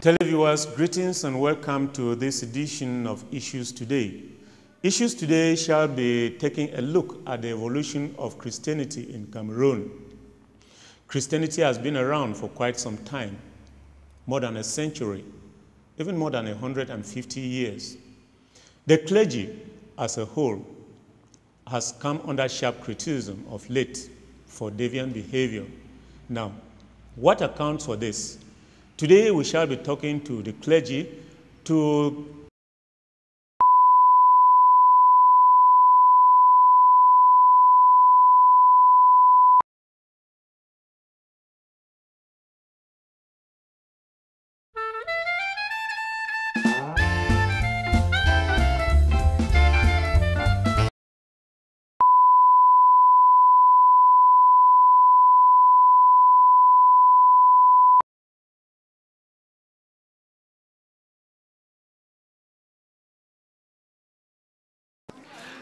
Televiewers, greetings and welcome to this edition of Issues Today. Issues Today shall be taking a look at the evolution of Christianity in Cameroon. Christianity has been around for quite some time, more than a century, even more than 150 years. The clergy as a whole has come under sharp criticism of late for deviant behavior. Now, what accounts for this? Today we shall be talking to the clergy to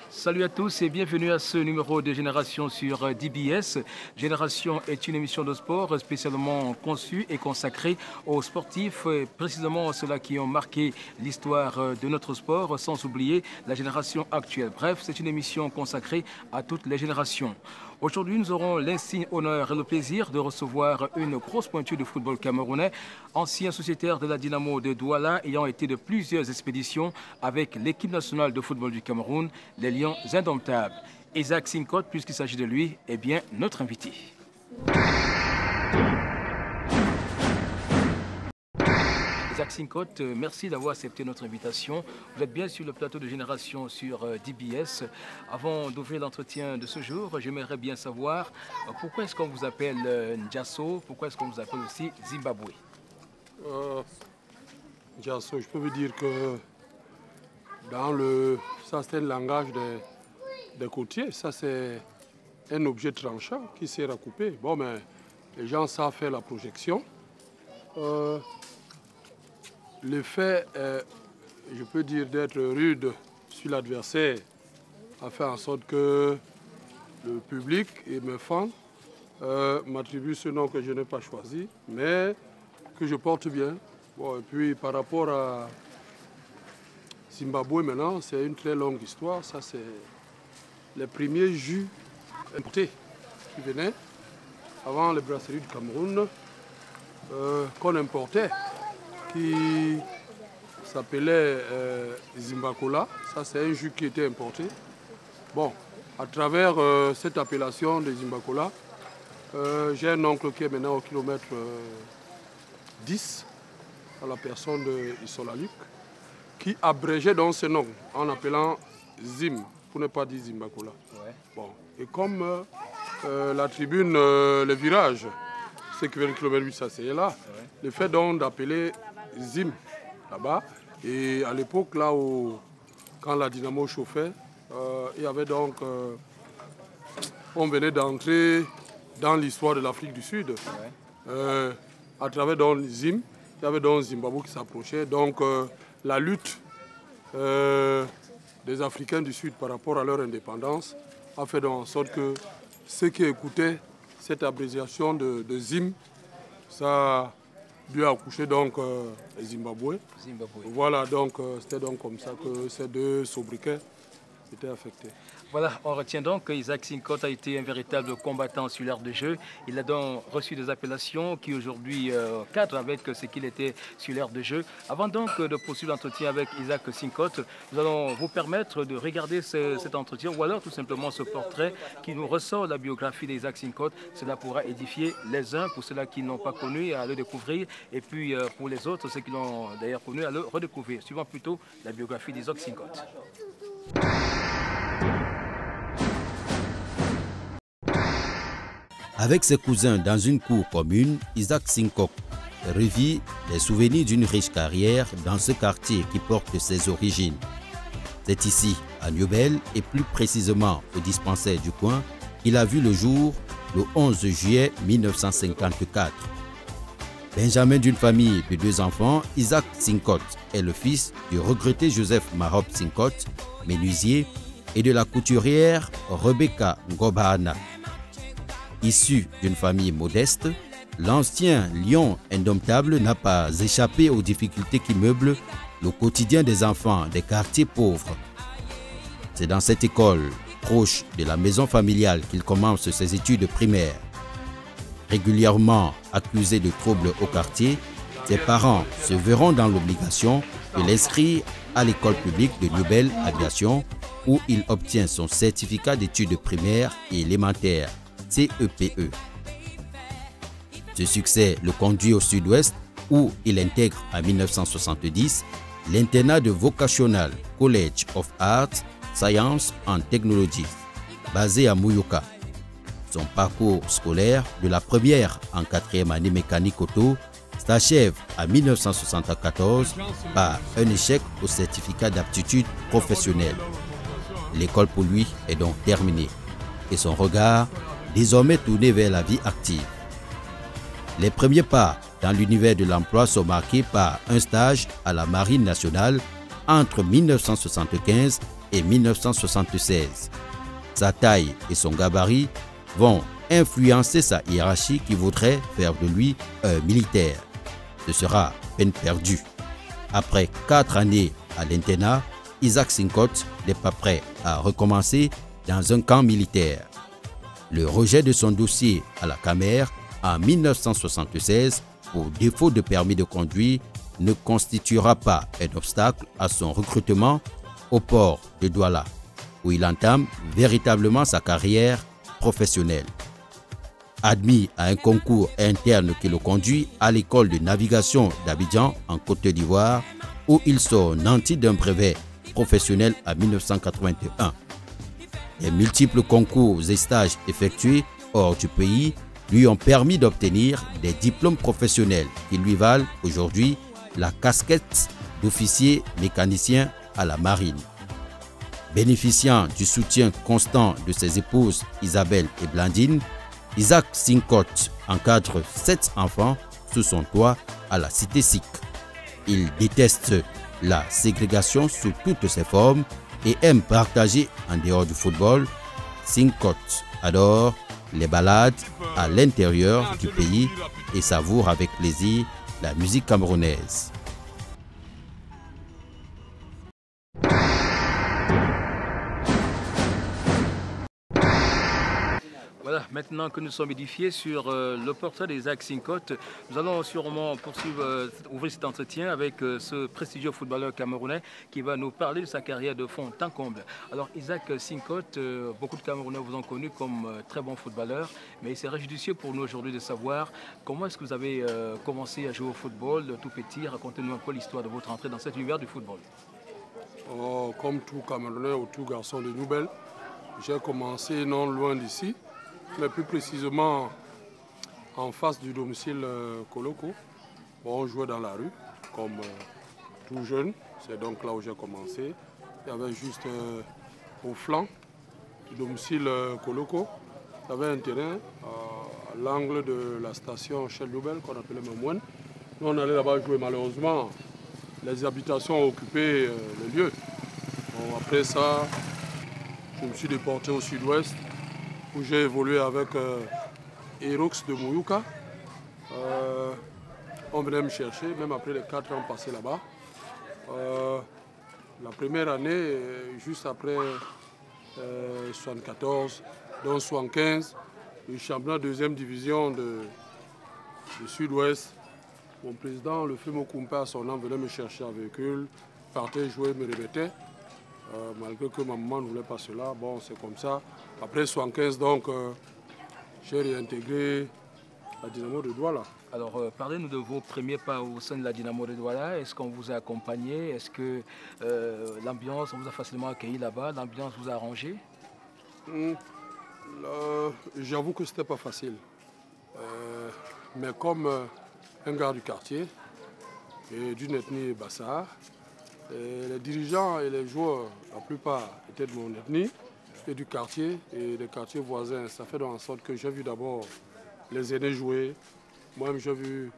Salut à tous et bienvenue à ce numéro de Génération sur DBS. Génération est une émission de sport spécialement conçue et consacrée aux sportifs, précisément ceux-là qui ont marqué l'histoire de notre sport, sans oublier la génération actuelle. Bref, c'est une émission consacrée à toutes les générations. Aujourd'hui, nous aurons l'insigne honneur et le plaisir de recevoir une grosse pointure du football camerounais, ancien sociétaire de la Dynamo de Douala, ayant été de plusieurs expéditions avec l'équipe nationale de football du Cameroun, les Lions indomptables. Isaac Sinkot, puisqu'il s'agit de lui, est bien notre invité. Isaac Sinkot, merci d'avoir accepté notre invitation. Vous êtes bien sur le plateau de Génération sur DBS. Avant d'ouvrir l'entretien de ce jour, j'aimerais bien savoir pourquoi est-ce qu'on vous appelle Ndjasso, pourquoi est-ce qu'on vous appelle aussi Zimbabwe? Ndjasso, je peux vous dire que ça c'est un langage des côtiers, ça c'est un objet tranchant qui s'est recoupé. Bon, mais les gens savent faire la projection. Le fait, je peux dire, d'être rude sur l'adversaire a fait en sorte que le public et mes fans m'attribuent ce nom que je n'ai pas choisi, mais que je porte bien. Bon, et puis par rapport à Zimbabwe maintenant, c'est une très longue histoire. Ça, c'est les premiers jus importés qui venaient avant les brasseries du Cameroun qu'on importait, qui s'appelait Zimbacola. Ça, c'est un jus qui était importé. Bon, à travers cette appellation de Zimbacola, j'ai un oncle qui est maintenant au kilomètre 10, à la personne de Isolaluc, qui abrégeait donc ce nom en appelant Zim, pour ne pas dire Zimbacola. Ouais. Bon, et comme la tribune, le virage, ceux qui viennent du kilomètre 8, ça c'est là, ouais. Le fait donc d'appeler Zim là-bas, et à l'époque là où, quand la Dynamo chauffait, il y avait donc, on venait d'entrer dans l'histoire de l'Afrique du Sud, ouais. À travers donc Zim, il y avait donc Zimbabwe qui s'approchait, donc la lutte des Africains du Sud par rapport à leur indépendance a fait donc en sorte que ceux qui écoutaient cette abréviation de Zim, ça lui a accouché donc Zimbabwe. Voilà, donc c'était donc comme ça que ces deux sobriquets étaient affectés. Voilà, on retient donc que Isaac Sinkot a été un véritable combattant sur l'ère de jeu. Il a donc reçu des appellations qui aujourd'hui cadrent avec ce qu'il était sur l'ère de jeu. Avant donc de poursuivre l'entretien avec Isaac Sinkot, nous allons vous permettre de regarder cet entretien ou alors tout simplement ce portrait qui nous ressort la biographie d'Isaac Sinkot. Cela pourra édifier les uns pour ceux-là qui n'ont pas connu à le découvrir et puis pour les autres, ceux qui l'ont d'ailleurs connu à le redécouvrir. Suivant plutôt la biographie d'Isaac Sinkot. Avec ses cousins dans une cour commune, Isaac Sinkot revit les souvenirs d'une riche carrière dans ce quartier qui porte ses origines. C'est ici, à Niobel, et plus précisément au dispensaire du coin, qu'il a vu le jour le 11 juillet 1954. Benjamin d'une famille de 2 enfants, Isaac Sinkot est le fils du regretté Joseph Marop Sinkot, menuisier, et de la couturière Rebecca Ngobahana. Issu d'une famille modeste, l'ancien lion indomptable n'a pas échappé aux difficultés qui meublent le quotidien des enfants des quartiers pauvres. C'est dans cette école, proche de la maison familiale, qu'il commence ses études primaires. Régulièrement accusé de troubles au quartier, ses parents se verront dans l'obligation de l'inscrire à l'école publique de New-Bel Aviation, où il obtient son certificat d'études primaires et élémentaires, CEPE. Ce succès le conduit au sud-ouest, où il intègre en 1970 l'internat de Vocational College of Arts, Science and Technology, basé à Muyuka. Son parcours scolaire, de la première en 4e année mécanique auto, s'achève en 1974 par un échec au certificat d'aptitude professionnelle. L'école pour lui est donc terminée et son regard désormais tourné vers la vie active. Les premiers pas dans l'univers de l'emploi sont marqués par un stage à la Marine nationale entre 1975 et 1976. Sa taille et son gabarit vont influencer sa hiérarchie qui voudrait faire de lui un militaire. Ce sera peine perdue. Après 4 années à l'internat, Isaac Sincotte n'est pas prêt à recommencer dans un camp militaire. Le rejet de son dossier à la Camère en 1976 pour défaut de permis de conduire ne constituera pas un obstacle à son recrutement au port de Douala, où il entame véritablement sa carrière professionnelle. Admis à un concours interne qui le conduit à l'école de navigation d'Abidjan en Côte d'Ivoire, où il sort nanti d'un brevet professionnel en 1981. Les multiples concours et stages effectués hors du pays lui ont permis d'obtenir des diplômes professionnels qui lui valent aujourd'hui la casquette d'officier mécanicien à la marine. Bénéficiant du soutien constant de ses épouses Isabelle et Blandine, Isaac Sincotte encadre 7 enfants sous son toit à la cité Sikh. Il déteste la ségrégation sous toutes ses formes et aime partager en dehors du football. Sincotte adore les balades à l'intérieur du pays et savoure avec plaisir la musique camerounaise. Voilà, maintenant que nous sommes édifiés sur le portrait d'Isaac Sincotte, nous allons sûrement poursuivre, ouvrir cet entretien avec ce prestigieux footballeur camerounais qui va nous parler de sa carrière de fond en comble. Alors Isaac Sincotte, beaucoup de Camerounais vous ont connu comme très bon footballeur, mais il serait judicieux pour nous aujourd'hui de savoir comment est-ce que vous avez commencé à jouer au football tout petit. Racontez-nous un peu l'histoire de votre entrée dans cet univers du football. Oh, comme tout Camerounais ou tout garçon de New-Bel, j'ai commencé non loin d'ici, mais plus précisément en face du domicile Koloko. Bon, on jouait dans la rue, comme tout jeune. C'est donc là où j'ai commencé. Il y avait juste au flanc du domicile Koloko, il y avait un terrain à l'angle de la station Shell New-Bel qu'on appelait Mamouane. Nous, on allait là-bas jouer. Malheureusement, les habitations ont occupé le lieu. Bon, après ça, je me suis déporté au sud-ouest, où j'ai évolué avec Erox de Muyuka. On venait me chercher, même après les 4 ans passés là-bas. La première année, juste après 74, donc 75, le championnat de 2e division de sud-ouest. Mon président, le Fimo Kumpa, à son nom, venait me chercher en véhicule, partait jouer, me remettait. Malgré que ma maman ne voulait pas cela, bon, c'est comme ça. Après 75, donc, j'ai réintégré la Dynamo de Douala. Alors, parlez-nous de vos premiers pas au sein de la Dynamo de Douala. Est-ce qu'on vous a accompagné? Est-ce que l'ambiance, on vous a facilement accueilli là-bas? L'ambiance vous a arrangé? J'avoue que ce n'était pas facile. Mais comme un gars du quartier et d'une ethnie Bassar, les dirigeants et les joueurs, la plupart étaient de mon ethnie et du quartier et des quartiers voisins. Ça fait en sorte que j'ai vu d'abord les aînés jouer. Moi-même, j'ai vu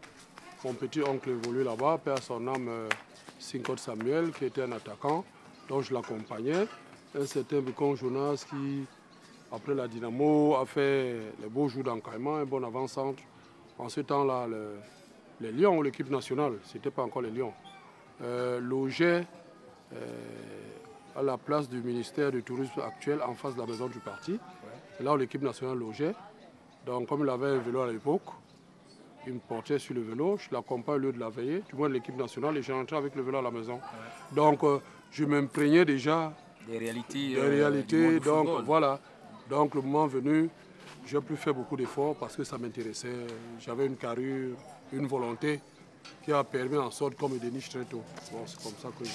mon petit oncle évoluer là-bas, père son âme Sincotte Samuel, qui était un attaquant, donc je l'accompagnais. Un certain Bicon Jonas qui, après la Dynamo, a fait les beaux jours d'encadrement, un bon avant-centre. En ce temps-là, les Lions ou l'équipe nationale, ce n'était pas encore les Lions, logeaient à la place du ministère du Tourisme actuel en face de la maison du parti. C'est là où l'équipe nationale logeait. Donc comme il avait un vélo à l'époque, il me portait sur le vélo, je l'accompagne au lieu de la veiller, du moins de l'équipe nationale, et je rentrais avec le vélo à la maison. Donc je m'imprégnais déjà des réalités. Donc voilà. Donc le moment venu, j'ai pu faire beaucoup d'efforts parce que ça m'intéressait. J'avais une carrure, une volonté qui a permis en sorte qu'on me déniche très tôt. Bon, c'est comme ça que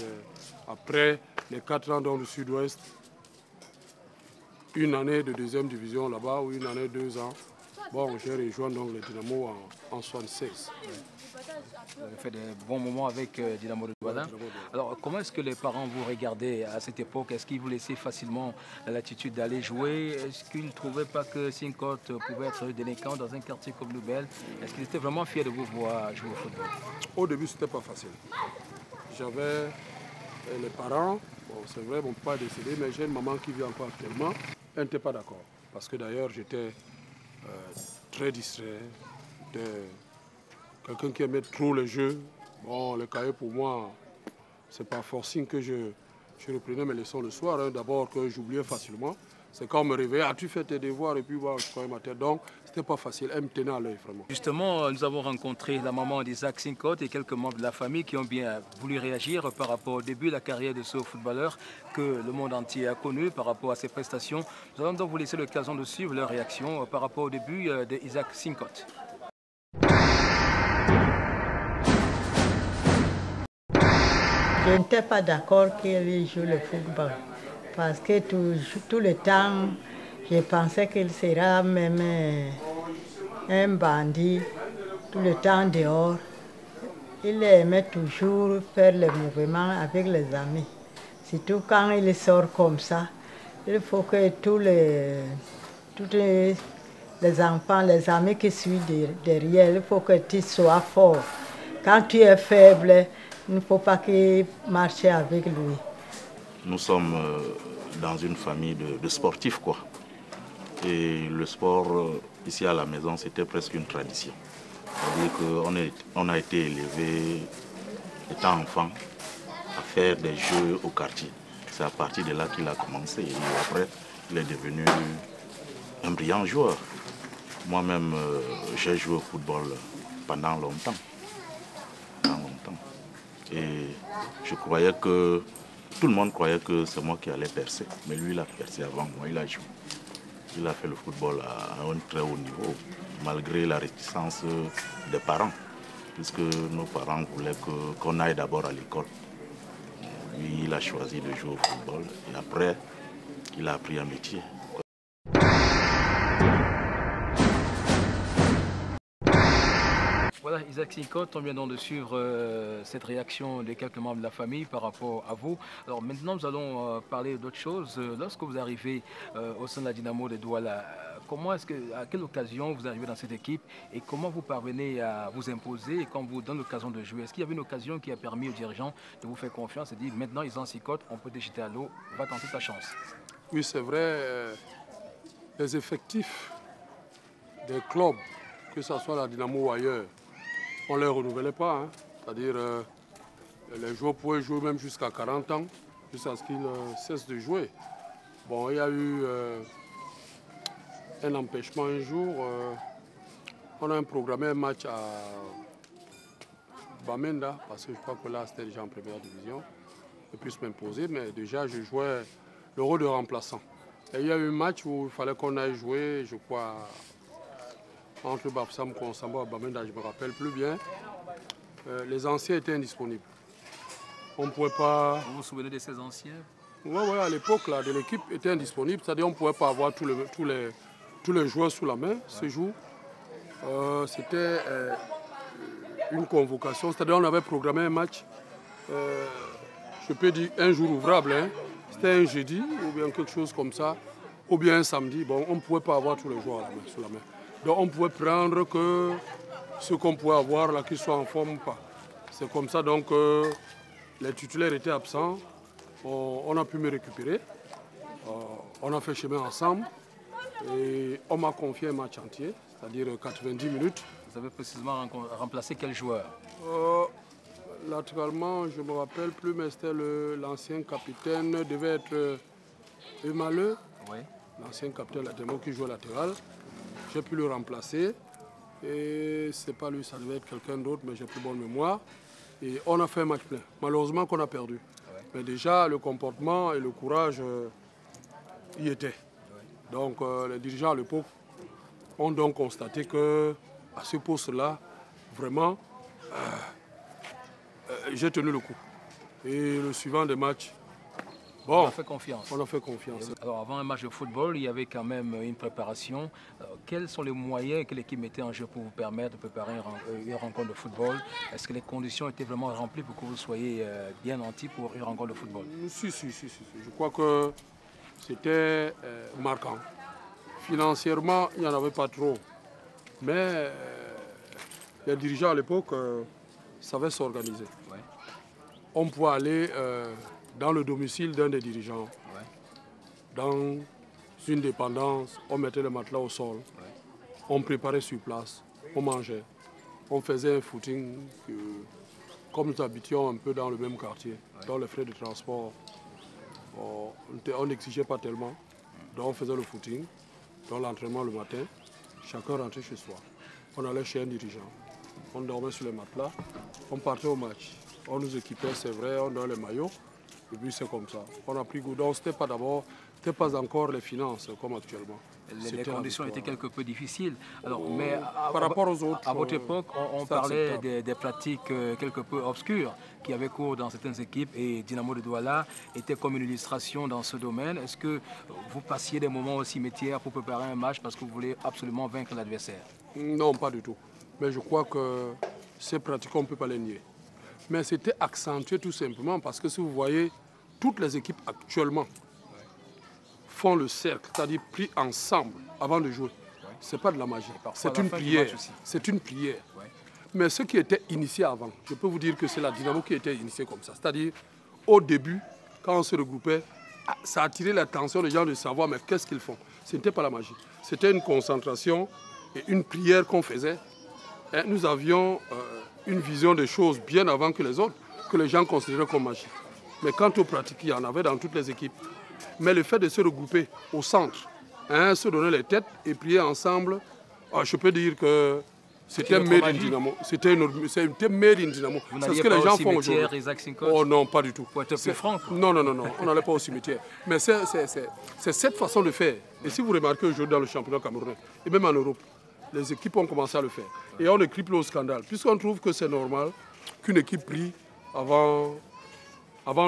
après les 4 ans dans le sud-ouest, une année de 2e division là-bas, ou une année 2 ans, bon, j'ai rejoint donc le Dynamo en 1976. Vous avez fait de bons moments avec Dynamo de Douala. Alors, comment est-ce que les parents vous regardaient à cette époque? Est-ce qu'ils vous laissaient facilement l'attitude d'aller jouer? Est-ce qu'ils ne trouvaient pas que Sincotte pouvait être délinquant dans un quartier comme Loubel? Est-ce qu'ils étaient vraiment fiers de vous voir jouer au football? Au début, ce n'était pas facile. J'avais les parents, bon, c'est vrai, mon papa est décédé, mais j'ai une maman qui vit encore actuellement. Elle n'était pas d'accord. Parce que d'ailleurs, j'étais très distrait. Quelqu'un qui aimait trop le jeu. Bon, le cahier pour moi, c'est pas forcing que je reprenais mes leçons le soir. Hein. D'abord que j'oubliais facilement. C'est quand on me réveillait, tu fais tes devoirs et puis bon, je prenais ma tête. Donc, c'était pas facile. Elle me tenait à l'œil vraiment. Justement, nous avons rencontré la maman d'Isaac Sincotte et quelques membres de la famille qui ont bien voulu réagir par rapport au début de la carrière de ce footballeur que le monde entier a connu par rapport à ses prestations. Nous allons donc vous laisser l'occasion de suivre leur réaction par rapport au début d'Isaac Sincotte. Je n'étais pas d'accord qu'il joue le football parce que tout le temps, je pensais qu'il sera même un bandit tout le temps dehors. Il aimait toujours faire les mouvements avec les amis. Surtout quand il sort comme ça, il faut que tous les enfants, les amis qui suivent derrière, il faut que tu sois fort. Quand tu es faible, il ne faut pas qu'il marche avec lui. Nous sommes dans une famille de sportifs, quoi. Et le sport, ici à la maison, c'était presque une tradition. C'est-à-dire qu'on a été élevé, étant enfant, à faire des jeux au quartier. C'est à partir de là qu'il a commencé. Et après, il est devenu un brillant joueur. Moi-même, j'ai joué au football pendant longtemps. Et je croyais que tout le monde croyait que c'est moi qui allais percer. Mais lui, il a percé avant moi, il a joué. Il a fait le football à un très haut niveau, malgré la réticence des parents, puisque nos parents voulaient qu'on aille d'abord à l'école. Lui, il a choisi de jouer au football et après, il a appris un métier. Voilà, Isaac Sincotte, on vient donc de suivre cette réaction de quelques membres de la famille par rapport à vous. Alors maintenant, nous allons parler d'autre chose. Lorsque vous arrivez au sein de la Dynamo de Douala, à quelle occasion vous arrivez dans cette équipe et comment vous parvenez à vous imposer et quand on vous donne l'occasion de jouer? Est-ce qu'il y avait une occasion qui a permis aux dirigeants de vous faire confiance et de dire maintenant, Isaac Sincotte, on peut te jeter à l'eau, va tenter ta chance? Oui, c'est vrai. Les effectifs des clubs, que ce soit la Dynamo ou ailleurs, on ne les renouvelait pas. Hein. C'est-à-dire, les joueurs pouvaient jouer même jusqu'à 40 ans, jusqu'à ce qu'ils cessent de jouer. Bon, il y a eu un empêchement un jour. On a programmé un match à Bamenda, parce que je crois que là, c'était déjà en première division. Je puisse m'imposer, mais déjà, je jouais le rôle de remplaçant. Et il y a eu un match où il fallait qu'on aille jouer, je crois, entre Bafsam, Konsamba et Bamenda, je ne me rappelle plus bien. Les anciens étaient indisponibles. On ne pouvait pas... Vous vous souvenez de ces anciens? Oui, à l'époque, de l'équipe était indisponible. C'est-à-dire qu'on ne pouvait pas avoir tous les joueurs sous la main ce jour. C'était une convocation. C'est-à-dire qu'on avait programmé un match, je peux dire un jour ouvrable. Hein. C'était un jeudi ou bien quelque chose comme ça. Ou bien un samedi. Bon, on ne pouvait pas avoir tous les joueurs sous la main. Donc on pouvait prendre que ceux qu'on pouvait avoir là, qui soient en forme ou pas. C'est comme ça donc les titulaires étaient absents. On a pu me récupérer. On a fait chemin ensemble. Et on m'a confié un match entier, c'est-à-dire 90 minutes. Vous avez précisément remplacé quel joueur? Latéralement, je ne me rappelle plus, mais c'était l'ancien capitaine, devait être Emaleux, Oui. l'ancien capitaine latéral qui joue latéral. J'ai pu le remplacer. Et c'est pas lui, ça devait être quelqu'un d'autre, mais j'ai plus bonne mémoire. Et on a fait un match plein. Malheureusement qu'on a perdu. Ouais. Mais déjà, le comportement et le courage y étaient. Ouais. Donc les dirigeants à l'époque ont donc constaté que à ce poste-là, vraiment, j'ai tenu le coup. Et le suivant des matchs, bon, on a fait confiance. On a fait confiance. Alors avant un match de football, il y avait quand même une préparation. Quels sont les moyens que l'équipe mettait en jeu pour vous permettre de préparer une rencontre de football? Est-ce que les conditions étaient vraiment remplies pour que vous soyez bien nantis pour une rencontre de football? Si. Je crois que c'était marquant. Financièrement, il n'y en avait pas trop. Mais les dirigeants à l'époque savaient s'organiser. Ouais. On pouvait aller dans le domicile d'un des dirigeants, ouais. Dans une dépendance, on mettait le matelas au sol, ouais. On préparait sur place, on mangeait, on faisait un footing comme nous habitions un peu dans le même quartier, ouais. Dans les frais de transport, on n'exigeait pas tellement, donc on faisait le footing, dans l'entraînement le matin, chacun rentrait chez soi. On allait chez un dirigeant, on dormait sur les matelas, on partait au match, on nous équipait, c'est vrai, on donnait les maillots. Et puis c'est comme ça. On a pris goût. Donc c'était pas encore les finances comme actuellement. Les conditions étaient quelque peu difficiles. Alors, mais par rapport aux autres, à votre époque, on parlait des pratiques quelque peu obscures qui avaient cours dans certaines équipes et Dynamo de Douala était comme une illustration dans ce domaine. Est-ce que vous passiez des moments au cimetière pour préparer un match parce que vous voulez absolument vaincre l'adversaire? Non, pas du tout. Mais je crois que ces pratiques, on ne peut pas les nier. Mais c'était accentué tout simplement parce que si vous voyez, toutes les équipes actuellement font le cercle, c'est-à-dire pris ensemble avant de jouer. Ce n'est pas de la magie, c'est une prière. C'est une prière. Mais ce qui était initié avant, je peux vous dire que c'est la Dynamo qui était initiée comme ça. C'est-à-dire, au début, quand on se regroupait, ça attirait l'attention des gens de savoir mais qu'est-ce qu'ils font. Ce n'était pas la magie. C'était une concentration et une prière qu'on faisait. Et nous avions une vision des choses bien avant que les autres, que les gens considéraient comme magie. Mais quant aux pratiques, il y en avait dans toutes les équipes. Mais le fait de se regrouper au centre, se donner les têtes et prier ensemble, je peux dire que c'était made in Dynamo. C'était made in Dynamo. C'est ce que les gens font aujourd'hui. Oh non, pas du tout. Pour être plus franc. Non, on n'allait pas au cimetière. Mais c'est cette façon de faire. Et si vous remarquez aujourd'hui dans le championnat camerounais, et même en Europe, les équipes ont commencé à le faire. Et on est criblé au scandale, puisqu'on trouve que c'est normal qu'une équipe prie avant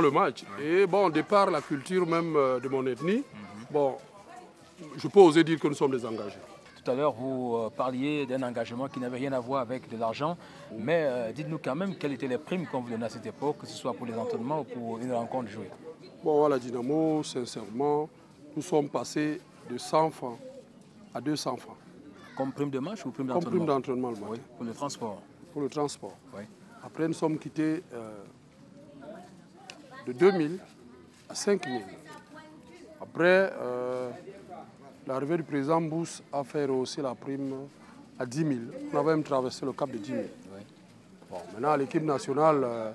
le match. Et bon, de par la culture même de mon ethnie, bon, je peux oser dire que nous sommes des engagés. Tout à l'heure, vous parliez d'un engagement qui n'avait rien à voir avec de l'argent, mais dites-nous quand même quelles étaient les primes qu'on vous donnait à cette époque, que ce soit pour les entraînements ou pour une rencontre jouée. Bon, voilà, Dynamo, sincèrement, nous sommes passés de 100 francs à 200 francs. Comme prime de match ou prime d'entraînement? Comme prime d'entraînement, le matin. Oui, pour le transport. Pour le transport. Oui. Après, nous sommes quittés de 2000 à 5000. Après, l'arrivée du président Bous a fait rehausser la prime à 10 000. On avait même traversé le cap de 10 000. Oui. Bon, maintenant, l'équipe nationale...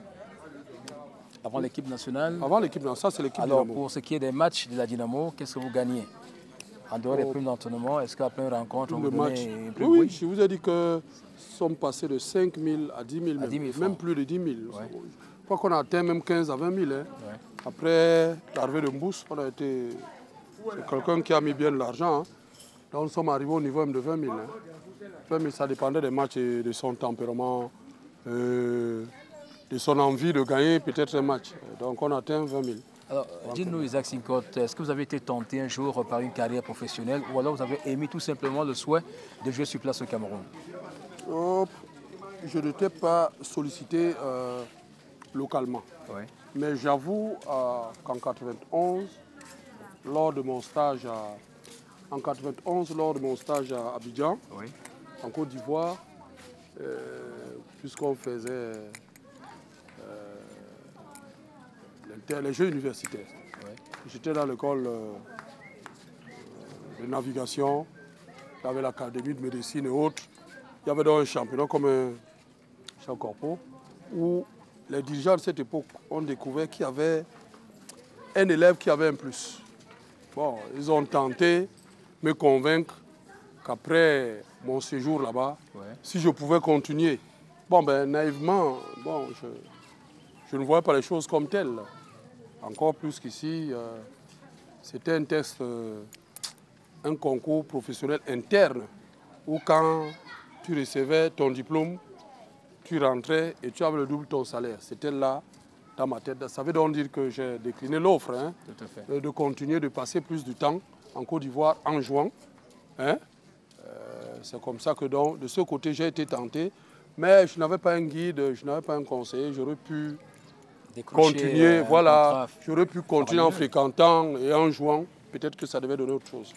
Avant l'équipe nationale? Avant l'équipe nationale, ça c'est l'équipe Dynamo. Dynamo. Pour ce qui est des matchs de la Dynamo, qu'est-ce que vous gagnez? En dehors des primes d'entraînement, est-ce qu'après une rencontre, on vous donne une prime? Oui, je vous ai dit que nous sommes passés de 5 000 à 10 000, même plus de 10 000. Ouais. Je crois qu'on a atteint même 15 à 20 000. Hein. Ouais. Après l'arrivée de Mbous, on a été... C'est quelqu'un qui a mis bien de l'argent. Hein. Donc nous sommes arrivés au niveau même de 20 000. Hein. 20 000, ça dépendait des matchs et de son tempérament, de son envie de gagner peut-être un match. Donc on a atteint 20 000. Alors, dites-nous, Isaac Sincotte, est-ce que vous avez été tenté un jour par une carrière professionnelle ou alors vous avez émis tout simplement le souhait de jouer sur place au Cameroun? Je n'étais pas sollicité localement. Ouais. Mais j'avoue qu'en 91, lors de mon stage à Abidjan, oui. En Côte d'Ivoire, puisqu'on faisait les jeux universitaires. Ouais. J'étais dans l'école de navigation, avec l'académie de médecine et autres. Il y avait donc un championnat comme un champ corpo où les dirigeants de cette époque ont découvert qu'il y avait un élève qui avait un plus. Bon, ils ont tenté de me convaincre qu'après mon séjour là-bas, si je pouvais continuer. Bon, ben naïvement, bon, je ne voyais pas les choses comme telles. Encore plus qu'ici, c'était un test, un concours professionnel interne, où quand tu recevais ton diplôme, tu rentrais et tu avais le double de ton salaire. C'était là, dans ma tête. Ça veut donc dire que j'ai décliné l'offre, hein, de continuer de passer plus du temps en Côte d'Ivoire en juin. Hein. C'est comme ça que donc, de ce côté, j'ai été tenté. Mais je n'avais pas un guide, je n'avais pas un conseiller. J'aurais pu continuer, voilà. J'aurais pu continuer en fréquentant et en jouant. Peut-être que ça devait donner autre chose.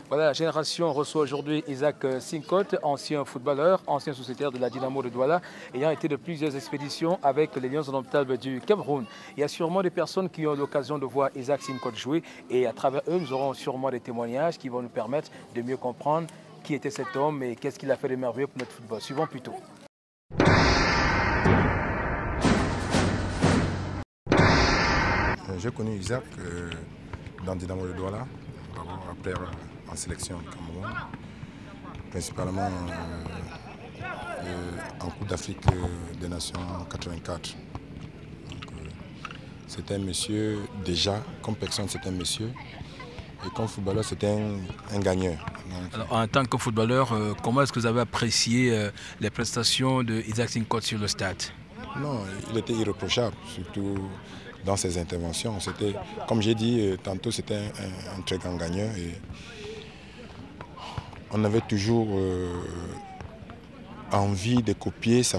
Voilà, la génération reçoit aujourd'hui Isaac Sincotte, ancien footballeur, ancien sociétaire de la Dynamo de Douala, ayant été de plusieurs expéditions avec les Lions indomptables du Cameroun. Il y a sûrement des personnes qui ont l'occasion de voir Isaac Sincotte jouer et à travers eux, nous aurons sûrement des témoignages qui vont nous permettre de mieux comprendre qui était cet homme et qu'est-ce qu'il a fait de merveilleux pour notre football. Suivons plutôt. J'ai connu Isaac dans Dynamo de Douala, après en sélection du Cameroun, principalement en Coupe d'Afrique des Nations en 1984. C'était un monsieur, déjà, comme personne, c'était un monsieur, et comme footballeur, c'était un gagneur. Donc, alors, en tant que footballeur, comment est-ce que vous avez apprécié les prestations de Isaac Sincotte sur le stade? Non, il était irréprochable, surtout dans ses interventions. Comme j'ai dit tantôt, c'était un très grand gagneur. Et on avait toujours envie de copier sa